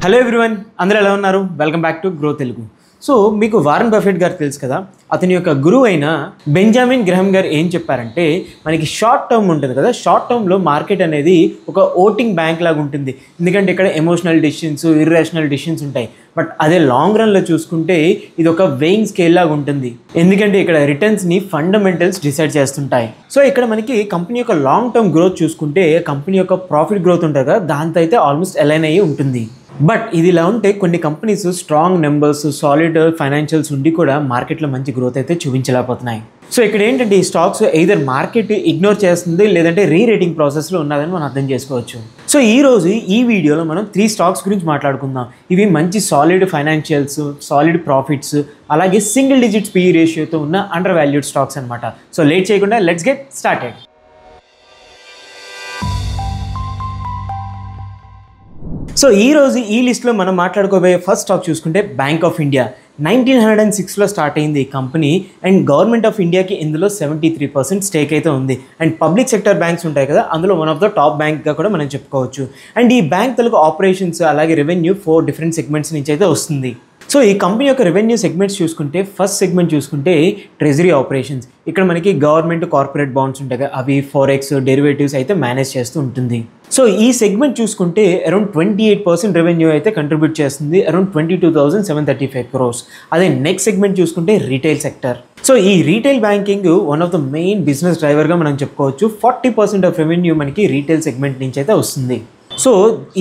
Hello everyone, అందరూ ఎలా ఉన్నారు? Welcome back to grow Telugu. So మీకు వారన్ బఫెట్ గారు తెలుసు కదా, అతని యొక్క గురువు అయిన బెంజామిన్ గ్రహం గారు ఏం చెప్పారంటే, మనకి షార్ట్ టర్మ్ ఉంటుంది కదా, షార్ట్ టర్మ్లో మార్కెట్ అనేది ఒక ఓటింగ్ బ్యాంక్ లాగా ఉంటుంది. ఎందుకంటే ఇక్కడ ఎమోషనల్ డిసిషన్స్, ఇర్రేషనల్ డిసిషన్స్ ఉంటాయి. బట్ అదే లాంగ్ రన్లో చూసుకుంటే ఇది ఒక వెయింగ్ స్కేల్ లాగా ఉంటుంది. ఎందుకంటే ఇక్కడ రిటర్న్స్ని ఫండమెంటల్స్ డిసైడ్ చేస్తుంటాయి. సో ఇక్కడ మనకి కంపెనీ యొక్క లాంగ్ టర్మ్ గ్రోత్ చూసుకుంటే కంపెనీ యొక్క ప్రాఫిట్ గ్రోత్ ఉంటుంది కదా, దాంతో అయితే ఆల్మోస్ట్ అలైన్ అయ్యి ఉంటుంది. బట్ ఇది ఇలా ఉంటే కొన్ని companies strong numbers, solid financials ఉండి కూడా మార్కెట్లో మంచి గ్రోత్ అయితే చూపించలేకపోతున్నాయి. సో ఇక్కడ ఏంటంటే ఈ స్టాక్స్ ఎయిదర్ మార్కెట్ ఇగ్నోర్ చేస్తుంది, లేదంటే రీరేటింగ్ ప్రాసెస్లో ఉన్నదని మనం అర్థం చేసుకోవచ్చు. సో ఈరోజు ఈ వీడియోలో మనం 3 స్టాక్స్ గురించి మాట్లాడుకుందాం. ఇవి మంచి సాలిడ్ ఫైనాన్షియల్స్, సాలిడ్ ప్రాఫిట్స్, అలాగే సింగిల్ డిజిట్స్ PE రేషియోతో ఉన్న అండర్ వాల్యూడ్ స్టాక్స్ అనమాట. సో లేట్ చేయకుండా లెట్స్ గెట్ స్టార్టెడ్. సో ఈరోజు ఈ లిస్ట్లో మనం మాట్లాడుకోబోయే ఫస్ట్ స్టాక్ చూసుకుంటే బ్యాంక్ ఆఫ్ ఇండియా. 1906లో స్టార్ట్ అయింది ఈ కంపెనీ. అండ్ గవర్నమెంట్ ఆఫ్ ఇండియాకి ఇందులో 73% స్టేక్ అయితే ఉంది. అండ్ పబ్లిక్ సెక్టర్ బ్యాంక్స్ ఉంటాయి కదా, అందులో వన్ ఆఫ్ ద టాప్ బ్యాంక్గా కూడా మనం చెప్పుకోవచ్చు. అండ్ ఈ బ్యాంక్ తెలుగు ఆపరేషన్స్ అలాగే రెవెన్యూ 4 డిఫరెంట్ సెగ్మెంట్స్ నుంచి అయితే వస్తుంది. సో ఈ కంపెనీ యొక్క రెవెన్యూ సెగ్మెంట్స్ చూసుకుంటే ఫస్ట్ సెగ్మెంట్ చూసుకుంటే ట్రెజరీ ఆపరేషన్స్. ఇక్కడ మనకి గవర్నమెంట్ కార్పొరేట్ బాండ్స్ ఉంటాయి కదా, అవి ఫారెక్స్ డెరివేటివ్స్ అయితే మేనేజ్ చేస్తూ ఉంటుంది. సో ఈ సెగ్మెంట్ చూసుకుంటే అరౌండ్ 28% రెవెన్యూ అయితే కంట్రిబ్యూట్ చేస్తుంది, అరౌండ్ 22,735 crores. అదే నెక్స్ట్ సెగ్మెంట్ చూసుకుంటే రీటైల్ సెక్టర్. సో ఈ retail banking one of the main business డ్రైవర్గా మనం చెప్పుకోవచ్చు. 40% ఆఫ్ రెవెన్యూ మనకి రీటైల్ సెగ్మెంట్ నుంచి అయితే వస్తుంది. సో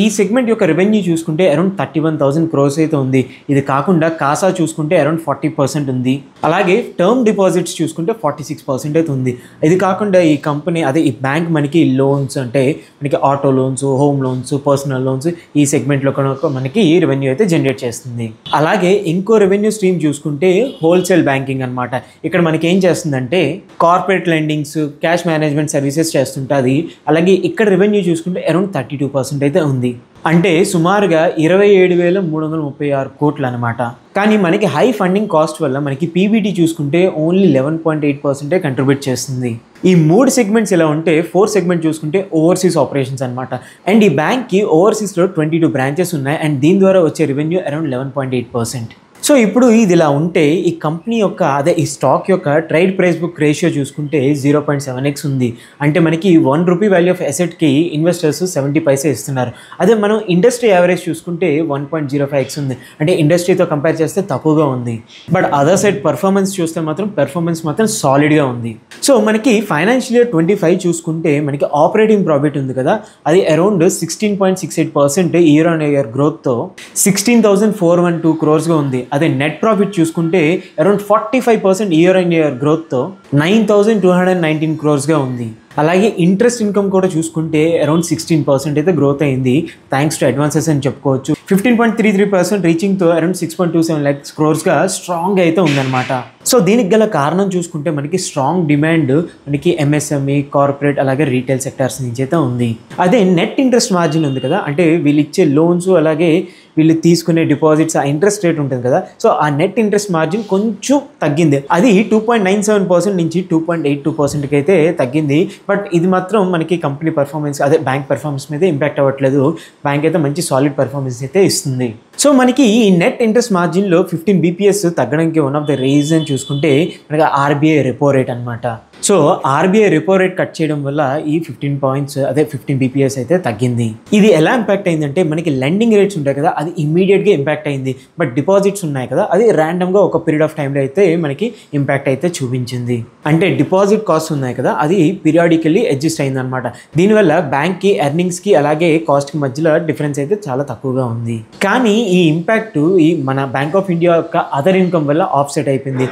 ఈ సెగ్మెంట్ యొక్క రెవెన్యూ చూసుకుంటే అరౌండ్ 31,000 crores అయితే ఉంది. ఇది కాకుండా కాసా చూసుకుంటే అరౌండ్ 40% ఉంది. అలాగే టర్మ్ డిపాజిట్స్ చూసుకుంటే 46% అయితే ఉంది. ఇది కాకుండా ఈ కంపెనీ ఈ బ్యాంక్ మనకి లోన్స్ అంటే మనకి auto loans, home loans, personal loans ఈ సెగ్మెంట్లో కనుక మనకి రెవెన్యూ అయితే జనరేట్ చేస్తుంది. అలాగే ఇంకో రెవెన్యూ స్ట్రీమ్ చూసుకుంటే హోల్సేల్ బ్యాంకింగ్ అనమాట. ఇక్కడ మనకి ఏం చేస్తుందంటే corporate lendings, cash management services చేస్తుంటుంది. అలాగే ఇక్కడ రెవెన్యూ చూసుకుంటే అరౌండ్ 32% అయితే ఉంది. అంటే సుమారుగా 27,336 కోట్లు అనమాట. కానీ మనకి హై ఫండింగ్ కాస్ట్ వల్ల మనకి PBT చూసుకుంటే ఓన్లీ 11.8% కంట్రిబ్యూట్ చేస్తుంది. ఈ 3 సెగ్మెంట్స్ ఇలా ఉంటే 4 సెగ్మెంట్ చూసుకుంటే ఓవర్సీస్ ఆపరేషన్స్ అనమాట. అండ్ ఈ బ్యాంక్కి ఓవర్సీస్లో 22 బ్రాంచెస్ ఉన్నాయి. అండ్ దీని ద్వారా వచ్చే రెవెన్యూ అరౌండ్ 11.8%. సో ఇప్పుడు ఇది ఇలా ఉంటే ఈ కంపెనీ యొక్క ఈ స్టాక్ యొక్క ట్రేడ్ ప్రైస్ బుక్ రేషియో చూసుకుంటే 0.7x ఉంది. అంటే మనకి 1 rupee value of అసెట్కి investors 70 paise ఇస్తున్నారు. అదే మనం ఇండస్ట్రీ యావరేజ్ చూసుకుంటే 1.05x ఉంది. అంటే ఇండస్ట్రీతో కంపేర్ చేస్తే తక్కువగా ఉంది. బట్ అదర్ సైడ్ పర్ఫార్మెన్స్ చూస్తే పెర్ఫార్మెన్స్ మాత్రం సాలిడ్గా ఉంది. సో మనకి ఫైనాన్షియల్ ఇయర్ 25 చూసుకుంటే మనకి ఆపరేటింగ్ ప్రాఫిట్ ఉంది కదా, అది అరౌండ్ 16.68% ఇయర్ ఆన్ ఇయర్ గ్రోత్తో 16,412 crores ఉంది. అదే నెట్ ప్రాఫిట్ చూసుకుంటే అరౌండ్ 45% ఇయర్ ఆన్ ఇయర్ గ్రోత్తో 9,219 crores ఉంది. అలాగే ఇంట్రెస్ట్ ఇన్కమ్ కూడా చూసుకుంటే అరౌండ్ 16% అయితే గ్రోత్ అయింది, థ్యాంక్స్ టు అడ్వాన్సెస్ అని చెప్పుకోవచ్చు. 15.33% రీచింగ్తో అరౌండ్ 6.27 lakhs crores స్ట్రాంగ్ అయితే ఉందన్నమాట. సో దీనికి గల కారణం చూసుకుంటే మనకి స్ట్రాంగ్ డిమాండ్ మనకి MSME, కార్పొరేట్ అలాగే రీటైల్ సెక్టార్స్ నుంచి అయితే ఉంది. అదే నెట్ ఇంట్రెస్ట్ మార్జిన్ ఉంది కదా, అంటే వీళ్ళు ఇచ్చే లోన్స్ అలాగే వీళ్ళు తీసుకునే డిపాజిట్స్ ఆ ఇంట్రెస్ట్ రేట్ ఉంటుంది కదా, సో ఆ నెట్ ఇంట్రెస్ట్ మార్జిన్ కొంచెం తగ్గింది. అది 2.97% నుంచి 2.82%కి అయితే తగ్గింది. బట్ ఇది మాత్రం మనకి కంపెనీ పర్ఫార్మెన్స్ బ్యాంక్ పర్ఫార్మెన్స్ మీద ఇంపాక్ట్ అవ్వట్లేదు. బ్యాంక్ అయితే మంచి సాలిడ్ పర్ఫార్మెన్స్ అయితే ఇస్తుంది. సో మనకి ఈ నెట్ ఇంట్రెస్ట్ మార్జిన్లో 15 BPS తగ్గడానికి వన్ ఆఫ్ ద రీజన్ చూసుకుంటే మనకి RBI రెపో రేట్ అనమాట. So RBI repo rate cut చేయడం వల్ల ఈ 15 BPS అయితే తగ్గింది. ఇది ఎలా ఇంపాక్ట్ అయిందంటే మనకి లెండింగ్ రేట్స్ ఉంటాయి కదా, అది ఇమీడియట్గా ఇంపాక్ట్ అయింది. బట్ డిపాజిట్స్ ఉన్నాయి కదా, అది ర్యాండమ్గా ఒక పీరియడ్ ఆఫ్ టైంలో అయితే మనకి ఇంపాక్ట్ అయితే చూపించింది. అంటే డిపాజిట్ కాస్ట్ ఉన్నాయి కదా, అది పీరియాడికల్లీ అడ్జస్ట్ అయింది అనమాట. దీనివల్ల బ్యాంక్కి ఎర్నింగ్స్కి అలాగే కాస్ట్కి మధ్యలో డిఫరెన్స్ అయితే చాలా తక్కువగా ఉంది. కానీ ఈ ఇంపాక్ట్ ఈ మన బ్యాంక్ ఆఫ్ ఇండియా యొక్క అదర్ ఇన్కమ్ వల్ల ఆఫ్సెట్ అయిపోయింది.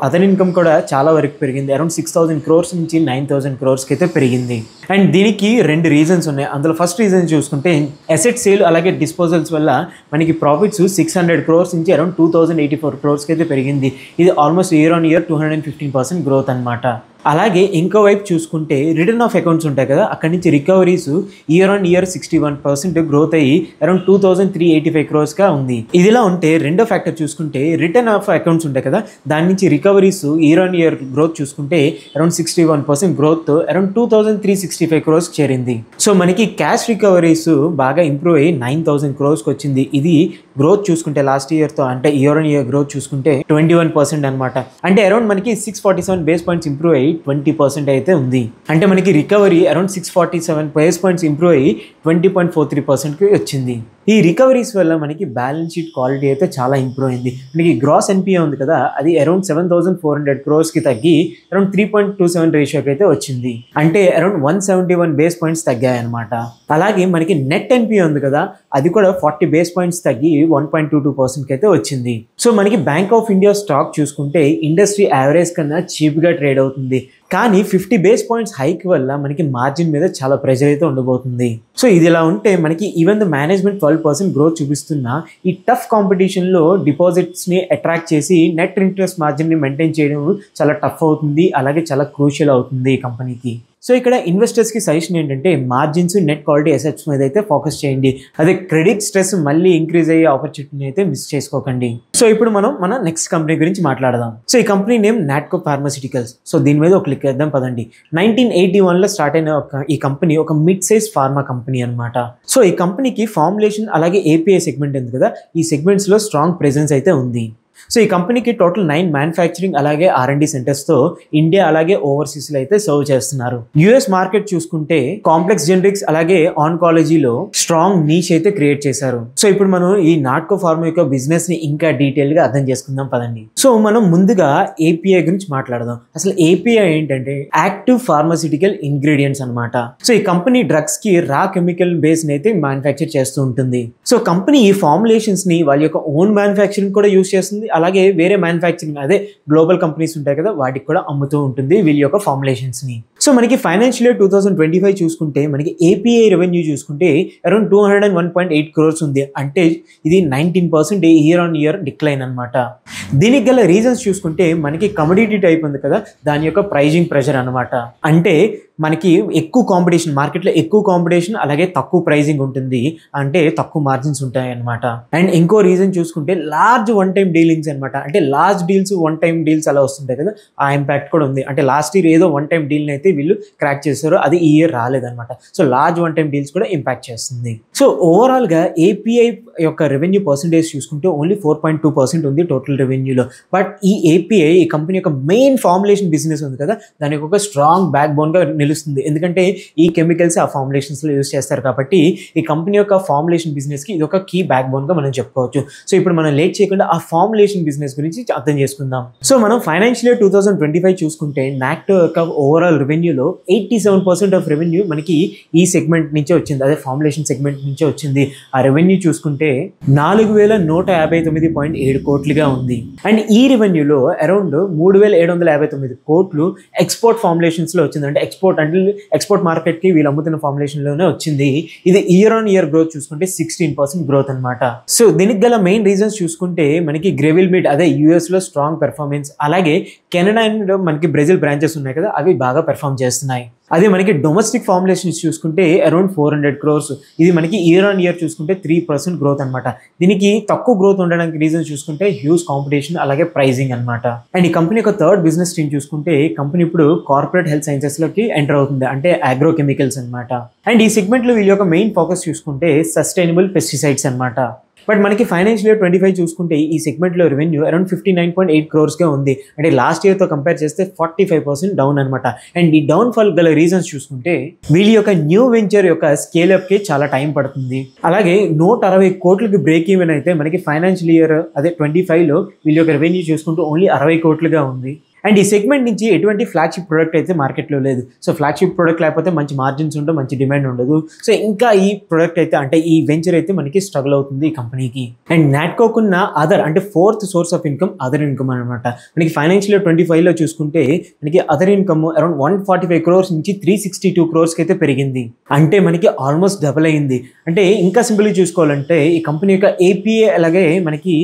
అదర్ ఇన్కమ్ కూడా చాలా వరకు పెరిగింది, అరౌండ్ 6,000 crores నుంచి 9,000 crores అయితే పెరిగింది. అండ్ దీనికి 2 రీజన్స్ ఉన్నాయి. అందులో ఫస్ట్ రీజన్ చూసుకుంటే అసెట్ సేల్ అలాగే డిస్పోజల్స్ వల్ల మనకి ప్రాఫిట్స్ 600 crores నుంచి అరౌండ్ 2,084 crores అయితే పెరిగింది. ఇది almost year on year 215% growth అనమాట. అలాగే ఇంకో వైపు చూసుకుంటే రిటర్న్ ఆఫ్ అకౌంట్స్ ఉంటాయి కదా, అక్కడి నుంచి recoveries year on year 61% growth అయ్యి అరౌండ్ 2385 క్రోర్స్గా ఉంది. ఇదిలా ఉంటే రెండో ఫ్యాక్టర్ చూసుకుంటే రిటర్న్ ఆఫ్ అకౌంట్స్ ఉంటాయి కదా, దాని నుంచి recoveries year on year growth చూసుకుంటే అరౌండ్ 61% గ్రోత్ అరౌండ్ 2365 క్రోర్స్ చేరింది. సో మనకి క్యాష్ రికవరీస్ బాగా ఇంప్రూవ్ అయ్యి 9000 క్రోర్స్కి వచ్చింది. ఇది గ్రోత్ చూసుకుంటే లాస్ట్ ఇయర్తో అంటే ఇయర్ ఆన్ ఇయర్ గ్రోత్ చూసుకుంటే 21% అనమాట. అంటే అరౌండ్ మనకి 647 బేస్ పాయింట్స్ ఇంప్రూవ్ అయ్యి 20% అయితే ఉంది. అంటే మనకి recovery around 647 base points improve అయ్యి 20.43%కి వచ్చింది. ఈ రికవరీస్ వల్ల మనకి బ్యాలెన్స్ షీట్ క్వాలిటీ అయితే చాలా ఇంప్రూవ్ అయింది. మనకి గ్రాస్ ఎన్పిఏ ఉంది కదా, అది అరౌండ్ 7400 క్రోర్స్కి తగ్గి అరౌండ్ 3.27 రేషియోకి అయితే వచ్చింది. అంటే అరౌండ్ 171 బేస్ పాయింట్స్ తగ్గాయి అనమాట. అలాగే మనకి నెట్ ఎన్పిఏ ఉంది కదా, అది కూడా 40 బేస్ పాయింట్స్ తగ్గి 1.22%కి అయితే వచ్చింది. సో మనకి బ్యాంక్ ఆఫ్ ఇండియా స్టాక్ చూసుకుంటే ఇండస్ట్రీ యావరేజ్ కన్నా చీప్గా ట్రేడ్ అవుతుంది. కానీ 50 బేస్ పాయింట్స్ హైక్ వల్ల మనకి మార్జిన్ మీద చాలా ప్రెజర్ అయితే ఉండబోతుంది. సో ఇది ఇలా ఉంటే మనకి ఈవెన్ ద మేనేజ్మెంట్ 12% గ్రోత్ చూపిస్తున్న ఈ టఫ్ కాంపిటీషన్లో డిపాజిట్స్ని అట్రాక్ట్ చేసి నెట్ ఇంట్రెస్ట్ మార్జిన్ని మెయింటైన్ చేయడం చాలా టఫ్ అవుతుంది, అలాగే చాలా క్రూషియల్ అవుతుంది ఈ కంపెనీకి. సో ఇక్కడ ఇన్వెస్టర్స్కి సజెషన్ ఏంటంటే మార్జిన్స్, నెట్ క్వాలిటీ అసెట్స్ మీద అయితే ఫోకస్ చేయండి. అదే క్రెడిట్ స్ట్రెస్ మళ్ళీ ఇంక్రీజ్ అయ్యే ఆపర్చునిటీని అయితే మిస్ చేసుకోకండి. సో ఇప్పుడు మనం మన నెక్స్ట్ కంపెనీ గురించి మాట్లాడదాం. సో ఈ company name Natco pharmaceuticals. So దీని మీద ఒక క్లిక్ చేద్దాం పదండి. 1981లో స్టార్ట్ అయిన ఈ కంపెనీ ఒక మిడ్ సైజ్ ఫార్మా కంపెనీ అనమాట. సో ఈ కంపెనీకి ఫార్ములేషన్ అలాగే ఏపీఐ సెగ్మెంట్ ఉంది కదా, ఈ సెగ్మెంట్స్లో స్ట్రాంగ్ ప్రెజెన్స్ అయితే ఉంది. సో ఈ కంపెనీకి టోటల్ 9 మ్యానుఫ్యాక్చరింగ్ అలాగే R&D సెంటర్స్తో ఇండియా అలాగే ఓవర్సీస్లో అయితే సర్వ్ చేస్తున్నారు. యుఎస్ మార్కెట్ చూసుకుంటే కాంప్లెక్స్ జెనరిక్స్ అలాగే ఆన్కాలజీలో స్ట్రాంగ్ నీష్ అయితే క్రియేట్ చేశారు. సో ఇప్పుడు మనం ఈ నాట్కో ఫార్మా యొక్క బిజినెస్ ని ఇంకా డీటెయిల్ గా అర్థం చేసుకుందాం పదండి. సో మనం ముందుగా ఏపీఐ గురించి మాట్లాడదాం. అసలు ఏపీఐ ఏంటంటే యాక్టివ్ ఫార్మాస్యూటికల్ ఇంగ్రీడియంట్స్ అనమాట. సో ఈ కంపెనీ డ్రగ్స్ కి రా కెమికల్ బేస్ అయితే మ్యానుఫ్యాక్చర్ చేస్తూ ఉంటుంది. సో కంపెనీ ఈ ఫార్ములేషన్స్ ని వాళ్ళ యొక్క ఓన్ మ్యానుఫ్యాక్చరింగ్ కూడా యూస్ చేస్తుంది, అలాగే వేరే మ్యానుఫ్యాక్చరింగ్ అదే గ్లోబల్ కంపెనీస్ ఉంటాయి కదా, వాటికి కూడా అమ్ముతూ ఉంటుంది వీళ్ళ యొక్క ఫార్ములేషన్స్ ని. సో మనకి ఫైనాన్షియల్ ఇయర్ 2025 చూసుకుంటే మనకి ఏపీఐ రెవెన్యూ చూసుకుంటే అరౌండ్ 201.8 క్రోర్స్ ఉంది. అంటే ఇది 19% ఇయర్ ఆన్ ఇయర్ డిక్లైన్ అనమాట. దీనికి గల రీజన్స్ చూసుకుంటే మనకి కమోడిటీ టైప్ ఉంది కదా, దాని యొక్క ప్రైజింగ్ ప్రెషర్ అనమాట. అంటే మనకి ఎక్కువ కాంపిటీషన్, మార్కెట్లో ఎక్కువ కాంపిటీషన్ అలాగే తక్కువ ప్రైజింగ్ ఉంటుంది, అంటే తక్కువ మార్జిన్స్ ఉంటాయి అనమాట. అండ్ ఇంకో రీజన్ చూసుకుంటే లార్జ్ వన్ టైం డీలింగ్స్ అనమాట. అంటే large deals, one time deals అలా వస్తుంటాయి కదా, ఆ ఇంపాక్ట్ కూడా ఉంది. అంటే లాస్ట్ ఇయర్ ఏదో వన్ టైం డీల్ని అయితే వీళ్ళు క్రాక్ చేస్తారు, అది ఈ ఇయర్ రాలేదనమాట. So large one time deals కూడా ఇంపాక్ట్ చేస్తుంది. సో ఓవరాల్గా ఏపీఐ యొక్క రెవెన్యూ పర్సంటేజ్ చూసుకుంటే ఓన్లీ 4.2% ఉంది టోటల్ రెవెన్యూలో. బట్ ఈ ఏపీఐ ఈ కంపెనీ యొక్క మెయిన్ ఫార్ములేషన్ బిజినెస్ ఉంది కదా, దానికి ఒక స్ట్రాంగ్ బ్యాక్ బోన్గా నిలుస్తుంది. ఎందుకంటే ఈ కెమికల్స్ ఆ ఫార్ములేషన్స్లో యూజ్ చేస్తారు కాబట్టి ఈ కంపెనీ యొక్క ఫార్ములేషన్ బిజినెస్కి ఇది ఒక కీ బ్యాక్ బోన్గా మనం చెప్పుకోవచ్చు. సో ఇప్పుడు మనం లేట్ చేయకుండా ఆ ఫార్ములేషన్ బిజినెస్ గురించి అర్థం చేసుకుందాం. సో మనం ఫైనాన్షియల్ ఇయర్ 2025 చూసుకుంటే నాక్టో యొక్క ఓవరాల్ రెవెన్యూలో 87% ఆఫ్ రెవెన్యూ మనకి ఈ సెగ్మెంట్ నుంచే వచ్చింది, అదే ఫార్ములేషన్ సెగ్మెంట్ నుంచే వచ్చింది. ఆ రెవెన్యూ చూసుకుంటే 4159.7 కోట్లుగా ఉంది. అండ్ ఈ రెవెన్యూలో అరౌండ్ 3759 కోట్లు ఎక్స్పోర్ట్ ఫార్ములేషన్స్లో వచ్చింది. అంటే ఎక్స్పోర్ట్ మార్కెట్కి వీళ్ళు అమ్ముతున్న ఫార్ములేషన్లోనే వచ్చింది. ఇది ఇయర్ ఆన్ ఇయర్ గ్రోత్ చూసుకుంటే 16% గ్రోత్ అనమాట. సో దీనికి గల మెయిన్ రీజన్స్ చూసుకుంటే మనకి గ్రెవిల్ మీట్ అదే యూఎస్లో స్ట్రాంగ్ పెర్ఫార్మెన్స్, అలాగే కెనడా అండ్ మనకి బ్రెజిల్ బ్రాంచెస్ ఉన్నాయి కదా, అవి బాగా పెర్ఫార్మ్ చేస్తున్నాయి. అదే మనకి డొమెస్టిక్ ఫార్ములేషన్స్ చూసుకుంటే అరౌండ్ 400 క్రోర్స్, ఇది మనకి ఇయర్ ఆన్ ఇయర్ చూసుకుంటే 3% గ్రోత్ అనమాట. దీనికి తక్కువ గ్రోత్ ఉండడానికి రీజన్స్ చూసుకుంటే హ్యూజ్ కాంపిటీషన్ అలాగే ప్రైజింగ్ అనమాట. అండ్ ఈ కంపెనీ యొక్క థర్డ్ బిజినెస్ స్ట్రీమ్ చూసుకుంటే కంపెనీ ఇప్పుడు కార్పొరేట్ హెల్త్ సైన్సెస్లోకి ఎంటర్ అవుతుంది, అంటే అగ్రో కెమికల్స్ అనమాట. అండ్ ఈ సెగ్మెంట్లో వీళ్ళ యొక్క మెయిన్ ఫోకస్ చూసుకుంటే సస్టైనబుల్ పెస్టిసైడ్స్ అనమాట. బట్ మనకి ఫైనాన్షియల్ ఇయర్ 25 చూసుకుంటే ఈ సెగ్మెంట్లో రెవెన్యూ అరౌండ్ 59.8 క్రోర్స్గా ఉంది. అంటే లాస్ట్ ఇయర్తో కంపేర్ చేస్తే 45% డౌన్ అనమాట. అండ్ ఈ డౌన్ ఫాల్ గల రీజన్స్ చూసుకుంటే వీళ్ళ యొక్క న్యూ వెంచర్ యొక్క స్కేల్అప్కి చాలా టైం పడుతుంది. అలాగే 160 కోట్లకి బ్రేక్ ఈవెన్ అయితే మనకి ఫైనాన్షియల్ ఇయర్ అదే 25లో వీళ్ళ యొక్క రెవెన్యూ చూసుకుంటూ ఓన్లీ 60 కోట్లుగా ఉంది. అండ్ ఈ సెగ్మెంట్ నుంచి ఎటువంటి ఫ్లాగ్షిప్ ప్రోడక్ట్ అయితే మార్కెట్లో లేదు. సో ఫ్లాగ్షిప్ ప్రోడక్ట్ లేకపోతే మంచి మార్జిన్స్ ఉండవు, మంచి డిమాండ్ ఉండదు. సో ఇంకా ఈ ప్రోడక్ట్ అయితే అంటే ఈ వెంచర్ అయితే మనకి స్ట్రగుల్ అవుతుంది ఈ కంపెనీకి. అండ్ నాట్కోకున్న అదర్ అంటే fourth source of income other income అనమాట. మనకి ఫైనాన్షియల్ ఇయర్ 25లో చూసుకుంటే మనకి అదర్ ఇన్కమ్ అరౌండ్ 145 క్రోర్స్ నుంచి 362 క్రోర్స్కి అయితే పెరిగింది. అంటే మనకి ఆల్మోస్ట్ డబుల్ అయింది. అంటే ఇంకా సింపుల్గా చూసుకోవాలంటే ఈ కంపెనీ యొక్క ఏపీఏ అలాగే మనకి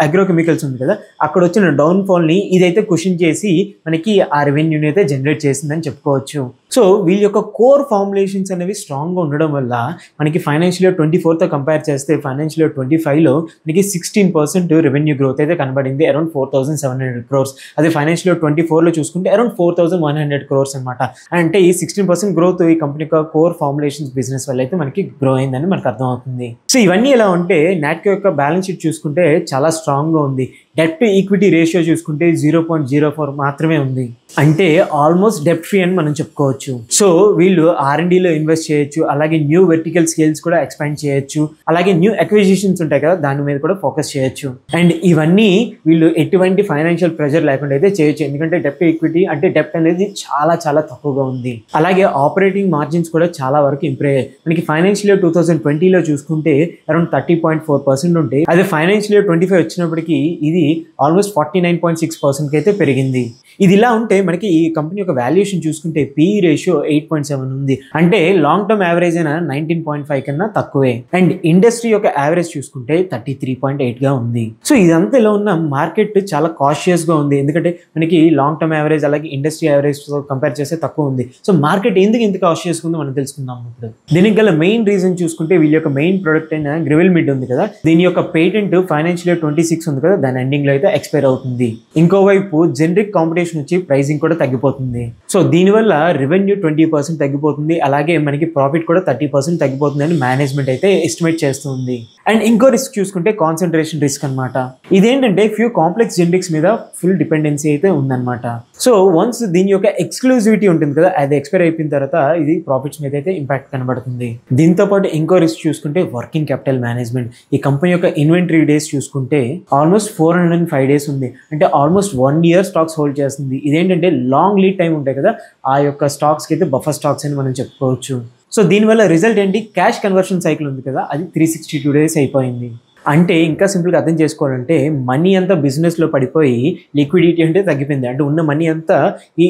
అగ్రో కెమికల్స్ ఉంది కదా, అక్కడ వచ్చిన డౌన్ ఫాల్ని ఇదైతే క్వశ్చన్ చేసి చేసి మనకి ఆ రెవెన్యూని అయితే జనరేట్ చేసిందని చెప్పుకోవచ్చు. సో వీళ్ళ యొక్క కోర్ ఫార్ములేషన్స్ అనేవి స్ట్రాంగ్గా ఉండడం వల్ల మనకి ఫైనాన్షియల్ ఇయర్ 24తో కంపేర్ చేస్తే ఫైనాన్షియల్ ఇయర్ 25లో మనకి 16% రెవెన్యూ గ్రోత్ అయితే కనబడింది, అరౌండ్ 4,700 crores. అదే ఫైనాన్షియల్ ఇయర్ 24లో చూసుకుంటే అరౌండ్ 4,100 crores అనమాట. అంటే ఈ 16% గ్రోత్ ఈ కంపెనీ యొక్క కోర్ ఫార్ములేషన్స్ బిజినెస్ వల్ల అయితే మనకి గ్రో అయిందని మనకు అర్థమవుతుంది. సో ఇవన్నీ ఎలా ఉంటే నాట్కో యొక్క బ్యాలెన్స్ షీట్ చూసుకుంటే చాలా స్ట్రాంగ్గా ఉంది. డెట్ టు ఈక్విటీ రేషియో చూసుకుంటే 0.04 మాత్రమే ఉంది, అంటే ఆల్మోస్ట్ డెప్ట్ ఫ్రీ అని మనం చెప్పుకోవచ్చు. సో వీళ్ళు R&Dలో ఇన్వెస్ట్ చేయొచ్చు, అలాగే న్యూ వెర్టికల్ స్కేల్స్ కూడా ఎక్స్పాండ్ చేయొచ్చు, అలాగే న్యూ అక్విజిషన్స్ ఉంటాయి కదా దాని మీద కూడా ఫోకస్ చేయొచ్చు. అండ్ ఇవన్నీ వీళ్ళు ఎటువంటి ఫైనాన్షియల్ ప్రెషర్ లేకుండా అయితే చేయొచ్చు, ఎందుకంటే డెప్ట్ టు ఈక్విటీ అంటే డెప్ట్ అనేది చాలా చాలా తక్కువగా ఉంది. అలాగే ఆపరేటింగ్ మార్జిన్స్ కూడా చాలా వరకు ఇంప్రూవ్ అయ్యాయి. మనకి ఫైనాన్షియల్ ఇయర్ 2020లో చూసుకుంటే అరౌండ్ 30.4% ఉంటాయి. అదే ఫైనాన్షియల్ ఇయర్ 25 వచ్చినప్పటికీ ఇది ఆల్మోస్ట్ 49.6% అయితే పెరిగింది. ఇది ఇలా ఉంటే మనకి ఈ కంపెనీ యొక్క వాల్యుయేషన్ చూసుకుంటే PE రేషియో 8.7 ఉంది, అంటే లాంగ్ టర్మ్ యావరేజ్ అయినా 19.5 కన్నా తక్కువే. అండ్ ఇండస్ట్రీ యొక్క యావరేజ్ చూసుకుంటే 33.8గా ఉంది. సో ఇదంతా ఇలా ఉన్న మార్కెట్ చాలా కాషియస్గా ఉంది, ఎందుకంటే మనకి లాంగ్ టర్మ్ యావరేజ్ అలాగే ఇండస్ట్రీ యావరేజ్ కంపేర్ చేస్తే తక్కువ ఉంది. సో మార్కెట్ ఎందుకు ఇంత కాషియస్గా ఉందో మనం తెలుసుకుందాం ఇప్పుడు. దీనికి గల మెయిన్ రీజన్ చూసుకుంటే వీళ్ళ యొక్క మెయిన్ ప్రొడక్ట్ అయిన గ్రెవెల్ మిడ్ ఉంది కదా, దీని యొక్క పేటెంట్ ఫైనాన్షియల్ ఇయర్ 26 ఉంది కదా, దాని ఎండింగ్ లో అయితే ఎక్స్పైర్ అవుతుంది. ఇంకోవైపు జనరిక్ కాంపిటీషన్ వచ్చి ప్రైసింగ్ కూడా తగ్గిపోతుంది. సో దీనివల్ల రెవెన్యూ 20% తగ్గిపోతుంది, అలాగే మనకి ప్రాఫిట్ కూడా 30% తగ్గిపోతుంది అని మేనేజ్మెంట్ అయితే ఎస్టిమేట్ చేస్తుంది. అండ్ ఇంకో రిస్క్ చూసుకుంటే కాన్సన్ట్రేషన్ రిస్క్ అనమాట. ఇదేంటంటే ఫ్యూ కాంప్లెక్స్ జెనరిక్స్ మీద ఫుల్ డిపెండెన్సీ అయితే ఉందన్నమాట. సో వన్స్ దీని యొక్క ఎక్స్క్లూజివిటీ ఉంటుంది కదా, అది ఎక్స్పైర్ అయిపోయిన తర్వాత ఇది ప్రాఫిట్స్ మీద అయితే ఇంపాక్ట్ కనబడుతుంది. దీంతో పాటు ఇంకో రిస్క్ చూసుకుంటే వర్కింగ్ క్యాపిటల్ మేనేజ్మెంట్. ఈ కంపెనీ యొక్క ఇన్వెంటరీ డేస్ చూసుకుంటే ఆల్మోస్ట్ 405 days ఉంది, అంటే ఆల్మోస్ట్ 1 year స్టాక్స్ హోల్డ్ చేస్తుంది. ఇదేంటంటే లాంగ్ లీడ్ టైం ఉంటాయి కదా, ఆ యొక్క స్టాక్స్కి అయితే బఫర్ స్టాక్స్ అని మనం చెప్పుకోవచ్చు. సో దీనివల్ల రిజల్ట్ ఏంటి, క్యాష్ కన్వర్షన్ సైకిల్ ఉంది కదా, అది 362 days అయిపోయింది. అంటే ఇంకా సింపుల్గా అర్థం చేసుకోవాలంటే మనీ అంతా బిజినెస్లో పడిపోయి లిక్విడిటీ అంటే తగ్గిపోయింది, అంటే ఉన్న మనీ అంతా ఈ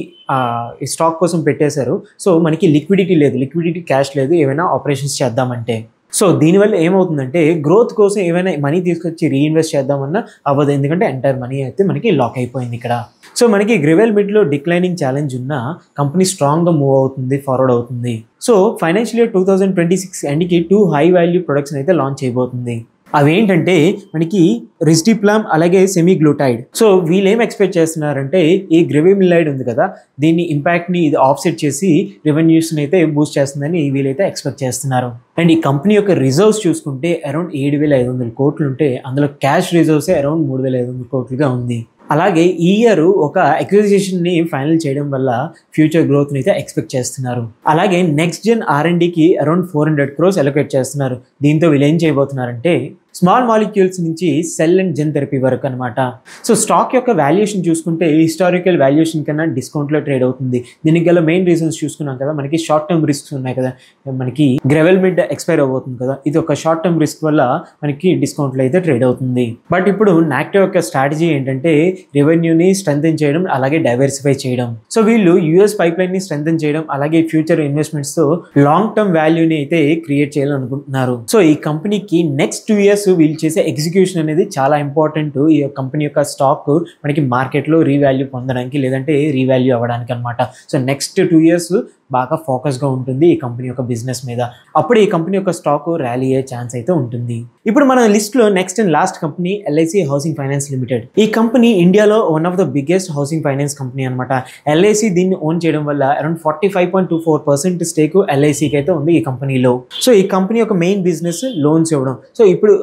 స్టాక్ కోసం పెట్టేశారు. సో మనకి లిక్విడిటీ లేదు, లిక్విడిటీ క్యాష్ లేదు ఏమైనా ఆపరేషన్స్ చేద్దామంటే. సో దీనివల్ల ఏమవుతుందంటే గ్రోత్ కోసం ఏమైనా మనీ తీసుకొచ్చి రీఇన్వెస్ట్ చేద్దామన్నా అవ్వదు, ఎందుకంటే ఎంటైర్ మనీ అయితే మనకి లాక్ అయిపోయింది ఇక్కడ. సో మనకి గ్రెవెల్ మిడ్లో డిక్లైనింగ్ ఛాలెంజ్ ఉన్న కంపెనీ స్ట్రాంగ్గా మూవ్ అవుతుంది, ఫార్వర్డ్ అవుతుంది. So financial year 2026 ఎండ్కి 2 high value products అయితే లాంచ్ చేయబోతుంది. అవేంటంటే మనకి రిస్డిప్లామ్ అలాగే సెమీగ్లూటైడ్. సో వీళ్ళు ఏం ఎక్స్పెక్ట్ చేస్తున్నారంటే ఈ గ్రెవిమిలైడ్ ఉంది కదా, దీన్ని ఇంపాక్ట్ని ఇది ఆఫ్సెట్ చేసి రెవెన్యూస్ని అయితే బూస్ట్ చేస్తుందని వీళ్ళైతే ఎక్స్పెక్ట్ చేస్తున్నారు. అండ్ ఈ కంపెనీ యొక్క రిజర్వ్స్ చూసుకుంటే అరౌండ్ 7,500 కోట్లు ఉంటే అందులో క్యాష్ రిజర్వ్సే అరౌండ్ 3,500 కోట్లుగా ఉంది. అలాగే ఈ ఇయర్ ఒక అక్విజిషన్ని ఫైనల్ చేయడం వల్ల ఫ్యూచర్ గ్రోత్ని అయితే ఎక్స్పెక్ట్ చేస్తున్నారు. అలాగే నెక్స్ట్ జెన్ R&Dకి అరౌండ్ 400 crores అలొకేట్ చేస్తున్నారు. దీంతో వీళ్ళు ఏం చేయబోతున్నారంటే స్మాల్ మాలిక్యూల్స్ నుంచి సెల్ అండ్ జెన్ థెరపీ వరకు అనమాట. సో స్టాక్ యొక్క వాల్యుయేషన్ చూసుకుంటే హిస్టారికల్ వాల్యుయేషన్ కన్నా డిస్కౌంట్లో ట్రేడ్ అవుతుంది. దీనికి గల మెయిన్ రీజన్స్ చూసుకున్నాం కదా, మనకి షార్ట్ టర్మ్ రిస్క్స్ ఉన్నాయి కదా, మనకి గ్రెవెల్ మిడ్ ఎక్స్పైర్ అవబోతుంది కదా, ఇది ఒక షార్ట్ టర్మ్ రిస్క్ వల్ల మనకి డిస్కౌంట్లో అయితే ట్రేడ్ అవుతుంది. బట్ ఇప్పుడు నాట్కో యొక్క స్ట్రాటజీ ఏంటంటే రెవెన్యూని స్ట్రెంథెన్ చేయడం అలాగే డైవర్సిఫై చేయడం. సో వీళ్ళు US పైప్లైన్ని స్ట్రెంథెన్ చేయడం అలాగే ఫ్యూచర్ ఇన్వెస్ట్మెంట్స్తో లాంగ్ టర్మ్ వాల్యూని అయితే క్రియేట్ చేయాలనుకుంటున్నారు. సో ఈ కంపెనీకి నెక్స్ట్ 2 years వీళ్ళు చేసే ఎగ్జిక్యూషన్ అనేది చాలా ఇంపార్టెంట్. ఈ కంపెనీ యొక్క స్టాక్ మనకి మార్కెట్లో రీవాల్యూ పొందడానికి లేదంటే రీవాల్యూ అవ్వడానికి అనమాట. సో నెక్స్ట్ 2 years బాగా ఫోకస్గా ఉంటుంది ఈ కంపెనీ యొక్క బిజినెస్ మీద, అప్పుడు ఈ కంపెనీ యొక్క స్టాక్ ర్యాలీ అయ్యే ఛాన్స్ అయితే ఉంటుంది. ఇప్పుడు మన లిస్ట్లో next and last company LIC housing finance limited. ఈ కంపెనీ ఇండియాలో one of the biggest housing finance company అనమాట. LIC దీన్ని ఓన్ చేయడం వల్ల అరౌండ్ 45.24% స్టేక్ LICకి అయితే ఉంది ఈ కంపెనీలో. సో ఈ కంపెనీ యొక్క మెయిన్ బిజినెస్ లోన్స్ ఇవ్వడం. సో ఇప్పుడు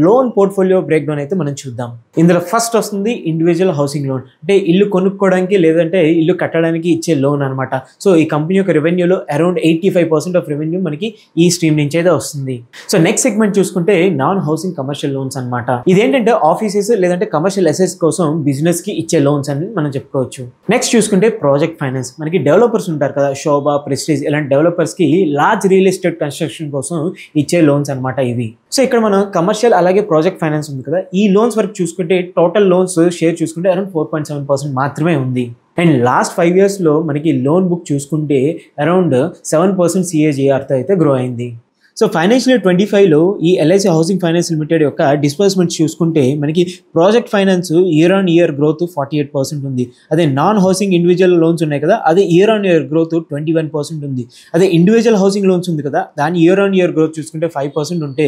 లోన్ పోర్ట్ఫోలియో బ్రేక్ డౌన్ అయితే మనం చూద్దాం. ఇందులో ఫస్ట్ వస్తుంది ఇండివిజువల్ హౌసింగ్ లోన్, అంటే ఇల్లు కొనుక్కోవడానికి లేదంటే ఇల్లు కట్టడానికి ఇచ్చే లోన్ అనమాట. సో ఈ కంపెనీ యొక్క రెవెన్యూలో అరౌండ్ 85% ఆఫ్ రెవెన్యూ మనకి ఈ స్ట్రీమ్ నుంచి అయితే వస్తుంది. సో నెక్స్ట్ సెగ్మెంట్ చూసుకుంటే నాన్ హౌసింగ్ కమర్షియల్ లోన్స్ అనమాట. ఇదేంటంటే ఆఫీసెస్ లేదంటే కమర్షియల్ అసెట్స్ కోసం బిజినెస్ కి ఇచ్చే లోన్స్ అని మనం చెప్పుకోవచ్చు. నెక్స్ట్ చూసుకుంటే ప్రాజెక్ట్ ఫైనాన్స్. మనకి డెవలపర్స్ ఉంటారు కదా, శోభ, ప్రెస్టీజ్ ఇలాంటి డెవలపర్స్ కి లార్జ్ రియల్ ఎస్టేట్ కన్స్ట్రక్షన్ కోసం ఇచ్చే లోన్స్ అనమాట ఇవి. సో ఇక్కడ మనం కమర్షియల్ అలాగే ప్రాజెక్ట్ ఫైనాన్స్ ఉంది కదా, ఈ లోన్స్ వరకు చూసుకుంటే టోటల్ లోన్స్ షేర్ చూసుకుంటే అరౌండ్ 4.7% మాత్రమే ఉంది. అండ్ లాస్ట్ 5 yearsలో మనకి లోన్ బుక్ చూసుకుంటే అరౌండ్ 7% CAGRతో అయితే గ్రో అయింది. సో ఫైనాన్షియల్ ఇయర్ 25లో ఈ ఎల్ఐసి హౌసింగ్ ఫైనాన్స్ లిమిటెడ్ యొక్క డిస్బర్స్మెంట్స్ చూసుకుంటే మనకి project finance year on year growth 48% ఉంది. అదే నాన్ హౌసింగ్ ఇండివిజువల్ లోన్స్ ఉన్నాయి కదా, అదే ఇయర్ ఆన్ ఇయర్ గ్రోత్ 21% ఉంది. అదే ఇండివిజువల్ హౌసింగ్ లోన్స్ ఉంది కదా, దాని ఇయర్ ఆన్ ఇయర్ గ్రోత్ చూసుకుంటే 5% ఉంటే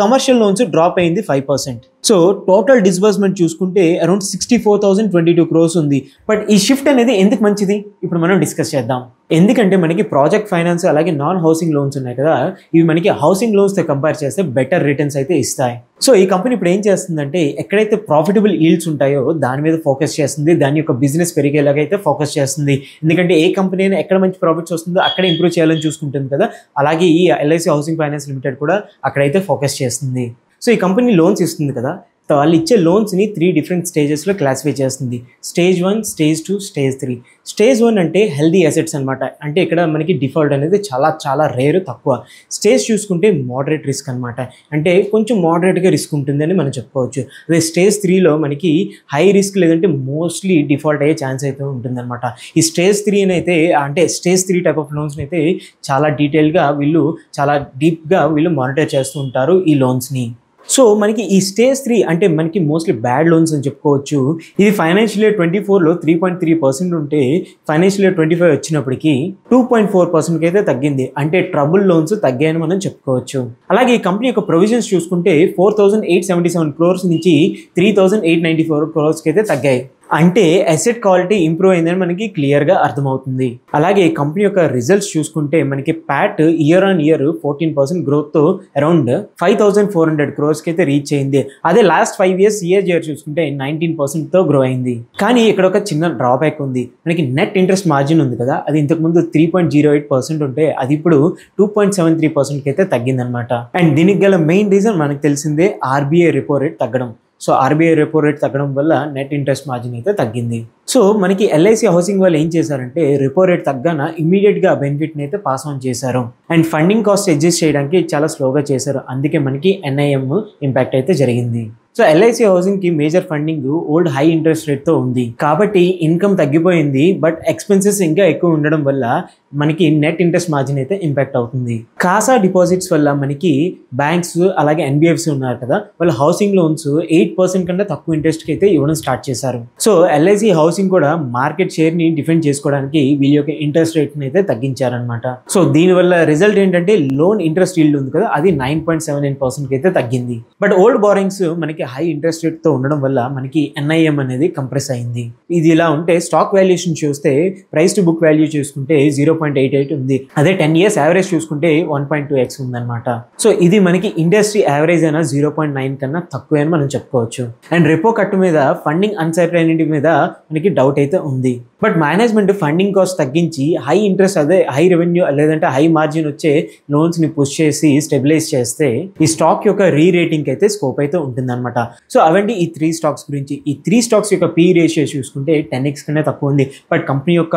కమర్షియల్ లోన్స్ డ్రాప్ అయింది 5%. సో టోటల్ డిస్బర్స్మెంట్ చూసుకుంటే అరౌండ్ 64,022 crores ఉంది. బట్ ఈ షిఫ్ట్ అనేది ఎందుకు మంచిది ఇప్పుడు మనం డిస్కస్ చేద్దాం. ఎందుకంటే మనకి ప్రాజెక్ట్ ఫైనాన్స్ అలాగే నాన్ హౌసింగ్ లోన్స్ ఉన్నాయి కదా, ఇవి మనకి హౌసింగ్ లోన్స్తో కంపేర్ చేస్తే బెటర్ రిటర్న్స్ అయితే ఇస్తాయి. సో ఈ కంపెనీ ఇప్పుడు ఏం చేస్తుందంటే ఎక్కడైతే ప్రాఫిటబుల్ ఈల్డ్స్ ఉంటాయో దాని మీద ఫోకస్ చేస్తుంది, దాని యొక్క బిజినెస్ పెరిగేలాగా అయితే ఫోకస్ చేస్తుంది. ఎందుకంటే ఏ కంపెనీ అయినా ఎక్కడ మంచి ప్రాఫిట్స్ వస్తుందో అక్కడ ఇంప్రూవ్ చేయాలని చూసుకుంటుంది కదా, అలాగే ఈ ఎల్ఐసి హౌసింగ్ ఫైనాన్స్ లిమిటెడ్ కూడా అక్కడైతే ఫోకస్ చేస్తుంది. సో ఈ కంపెనీ లోన్స్ ఇస్తుంది కదా, వాళ్ళు ఇచ్చే లోన్స్ని 3 డిఫరెంట్ స్టేజెస్లో క్లాసిఫై చేస్తుంది. Stage 1, stage 2, stage 3. స్టేజ్ 1 అంటే హెల్దీ అసెట్స్ అనమాట, అంటే ఇక్కడ మనకి డిఫాల్ట్ అనేది చాలా రేర్, తక్కువ. స్టేజ్ చూసుకుంటే మోడరేట్ రిస్క్ అనమాట, అంటే కొంచెం మోడరేట్గా రిస్క్ ఉంటుందని మనం చెప్పుకోవచ్చు. అదే స్టేజ్ 3లో మనకి హై రిస్క్ లేదంటే మోస్ట్లీ డిఫాల్ట్ అయ్యే ఛాన్స్ అయితే ఉంటుందన్నమాట. ఈ స్టేజ్ 3 అయితే అంటే స్టేజ్ 3 టైప్ ఆఫ్ లోన్స్ని అయితే చాలా డీటెయిల్గా చాలా డీప్గా మానిటర్ చేస్తూ ఉంటారు ఈ లోన్స్ని. సో మనకి ఈ స్టేజ్ 3 అంటే మనకి మోస్ట్లీ బ్యాడ్ లోన్స్ అని చెప్పుకోవచ్చు. ఇది ఫైనాన్షియల్ ఇయర్ 24లో 3.3% ఉంటే ఫైనాన్షియల్ ఇయర్ 25 వచ్చినప్పటికీ 2.4% అయితే తగ్గింది, అంటే ట్రబుల్ లోన్స్ తగ్గాయని మనం చెప్పుకోవచ్చు. అలాగే ఈ కంపెనీ యొక్క ప్రొవిజన్స్ చూసుకుంటే 4,877 crores నుంచి 3,894 crores అయితే తగ్గాయి, అంటే అసెట్ క్వాలిటీ ఇంప్రూవ్ అయిందని మనకి క్లియర్గా అర్థమవుతుంది. అలాగే కంపెనీ యొక్క రిజల్ట్స్ చూసుకుంటే మనకి ప్యాట్ ఇయర్ ఆన్ ఇయర్ 14% గ్రోత్తో అరౌండ్ 5,400 crores అయితే రీచ్ అయింది. అదే లాస్ట్ 5 years CAGR చూసుకుంటే 19%తో గ్రో అయింది. కానీ ఇక్కడ ఒక చిన్న డ్రాబ్యాక్ ఉంది. మనకి నెట్ ఇంట్రెస్ట్ మార్జిన్ ఉంది కదా, అది ఇంతకుముందు 3.08% ఉంటే అది ఇప్పుడు 2.73% అయితే తగ్గిందనమాట. అండ్ దీనికి గల మెయిన్ రీజన్ మనకు తెలిసిందే RBI రెపో రేట్ తగ్గడం. సో RBI రెపో రేట్ తగ్గడం వల్ల నెట్ ఇంట్రెస్ట్ మార్జిన్ అయితే తగ్గింది. సో మనకి ఎల్ఐసి హౌసింగ్ వాళ్ళు ఏం చేశారంటే రెపో రేట్ తగ్గాన ఇమీడియట్గా బెనిఫిట్ని అయితే పాస్ ఆన్ చేశారు. అండ్ ఫండింగ్ కాస్ట్ అడ్జస్ట్ చేయడానికి చాలా స్లోగా చేశారు, అందుకే మనకి NIM ఇంపాక్ట్ అయితే జరిగింది. సో ఎల్ఐసి హౌసింగ్కి major funding old high interest రేట్తో ఉంది కాబట్టి ఇన్కమ్ తగ్గిపోయింది, బట్ ఎక్స్పెన్సెస్ ఇంకా ఎక్కువ ఉండడం వల్ల మనకి నెట్ ఇంట్రెస్ట్ మార్జిన్ అయితే ఇంపాక్ట్ అవుతుంది. కాసా డిపాజిట్స్ వల్ల మనకి బ్యాంక్స్ అలాగే NBFC ఉన్నారు కదా, వాళ్ళు హౌసింగ్ లోన్స్ 8% కన్నా తక్కువ ఇంట్రెస్ట్కి అయితే ఇవ్వడం స్టార్ట్ చేశారు. సో ఎల్ఐసి హౌసింగ్ కూడా మార్కెట్ షేర్ని డిఫెండ్ చేసుకోవడానికి వీళ్ళ యొక్క ఇంట్రెస్ట్ రేట్ని అయితే తగ్గించారనమాట. సో దీనివల్ల రిజల్ట్ ఏంటంటే లోన్ ఇంట్రెస్ట్ ఈల్డ్ ఉంది కదా, అది 9.79% అయితే తగ్గింది. బట్ ఓల్డ్ బారింగ్స్ మనకి హై ఇంట్రెస్ట్ రేట్తో ఉండడం వల్ల మనకి NIM అనేది కంప్రెస్ అయింది. ఇది ఇలా ఉంటే స్టాక్ వాల్యుయేషన్ చూస్తే ప్రైస్ టు బుక్ వాల్యూ చూసుకుంటే 0.88 ఉంది, అదే 10 years యావరేజ్ చూసుకుంటే 1.2x ఉందన్నమాట. సో ఇది మనకి ఇండస్ట్రీ యావరేజ్ అయినా 0.9 కన్నా తక్కువ అని మనం చెప్పుకోవచ్చు. అండ్ రెపో కట్ మీద ఫండింగ్ అన్సర్టైనిటీ మీద మనకి డౌట్ అయితే ఉంది. బట్ మేనేజ్మెంట్ ఫండింగ్ కాస్ట్ తగ్గించి హై ఇంట్రెస్ట్ అదే హై రెవెన్యూ లేదంటే హై మార్జిన్ వచ్చే లోన్స్ని పుష్ చేసి స్టెబిలైజ్ చేస్తే ఈ స్టాక్ యొక్క రేటింగ్ అయితే స్కోప్ అయితే ఉంటుందన్నమాట. సో అవండి ఈ 3 స్టాక్స్ గురించి. ఈ 3 స్టాక్స్ యొక్క P రేషియో చూసుకుంటే 10x కన్నా తక్కువ ఉంది, బట్ కంపెనీ యొక్క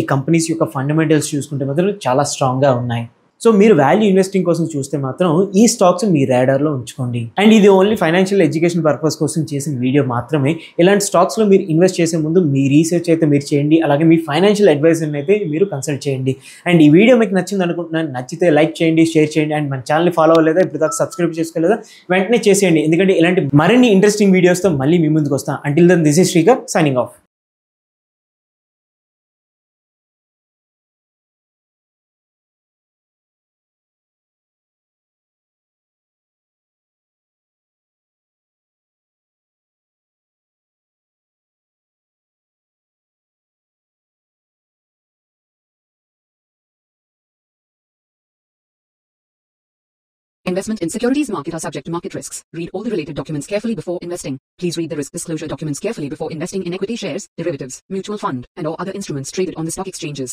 ఈ కంపెనీస్ యొక్క ఫండమెంటల్స్ చూసుకుంటే మాత్రం చాలా స్ట్రాంగ్గా ఉన్నాయి. సో మీరు వాల్యూ ఇన్వెస్టింగ్ కోసం చూస్తే మాత్రం ఈ స్టాక్స్ మీ రాడార్లో ఉంచుకోండి. అండ్ ఇది ఓన్లీ ఫైనాన్షియల్ ఎడ్యుకేషన్ పర్పస్ కోసం చేసిన వీడియో మాత్రమే. ఇలాంటి స్టాక్స్లో మీరు ఇన్వెస్ట్ చేసే ముందు మీ రీసెర్చ్ అయితే మీరు చేయండి, అలాగే మీ ఫైనాన్షియల్ అడ్వైజర్ని అయితే మీరు కన్సల్ట్ చేయండి. అండ్ ఈ వీడియో మీకు నచ్చింది అనుకుంటున్నాను, నచ్చితే లైక్ చేయండి, షేర్ చేయండి, అండ్ మన ఛానల్ని ఫాలో అవ్వలేదా, ఇప్పుడు దాకా సబ్స్క్రైబ్ చేసుకోలేదా, వెంటనే చేసేయండి. ఎందుకంటే ఇలాంటి మరిన్ని ఇంట్రెస్టింగ్ వీడియోస్తో మళ్ళీ మీ ముందుకు వస్తాను. Until then this is Srikar signing off. Investment in securities market are subject to market risks. Read all the related documents carefully before investing. Please read the risk disclosure documents carefully before investing in equity shares, derivatives, mutual fund, and or other instruments traded on the stock exchanges.